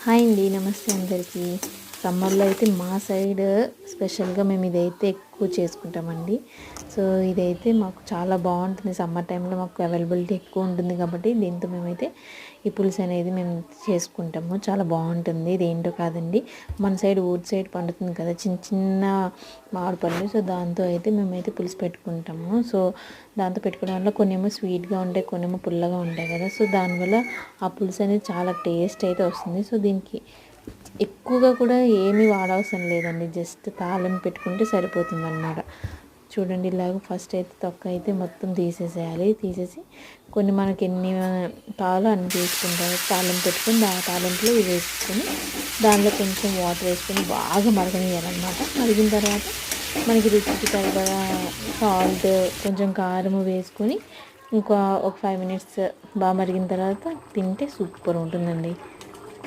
Hi అండి, నమస్తే అందరికీ. సమ్మర్లో అయితే మా సైడ్ స్పెషల్గా మేము ఇదైతే ఎక్కువ చేసుకుంటామండి. సో ఇదైతే మాకు చాలా బాగుంటుంది. సమ్మర్ టైంలో మాకు అవైలబిలిటీ ఎక్కువ ఉంటుంది కాబట్టి దీంతో మేమైతే ఈ పులుసు అనేది మేము చేసుకుంటాము. చాలా బాగుంటుంది. ఇదేంటో కాదండి, మన సైడ్ ఊరి సైడ్ పండుతుంది కదా చిన్న చిన్న మామిడి పళ్ళు. సో దాంతో అయితే మేమైతే పులుసు పెట్టుకుంటాము. సో దాంతో పెట్టుకోవడం వల్ల కొన్నేమో స్వీట్గా ఉంటాయి, కొన్నేమో పుల్లగా ఉంటాయి కదా. సో దానివల్ల ఆ పులుసు అనేది చాలా టేస్ట్ అయితే వస్తుంది. సో దీనికి ఎక్కువగా కూడా ఏమీ వాడవసరం లేదండి, జస్ట్ తాలింపు పెట్టుకుంటే సరిపోతుంది అన్నమాట. చూడండి, ఇలాగ ఫస్ట్ అయితే తొక్క అయితే మొత్తం తీసేసేయాలి. తీసేసి కొన్ని మనకి ఎన్ని కావాలో అన్ని తీసుకుంటారు. తాలింపు పెట్టుకొని తాలింపులో ఇవి వేసుకొని దానిలో కొంచెం వాటర్ వేసుకొని బాగా మరగనియాలన్నమాట. మరిగిన తర్వాత మనకి రుచికి సరిపడా సాల్ట్, కొంచెం కారం వేసుకొని ఒక 5 minutes బాగా మరిగిన తర్వాత తింటే సూపర్ ఉంటుందండి.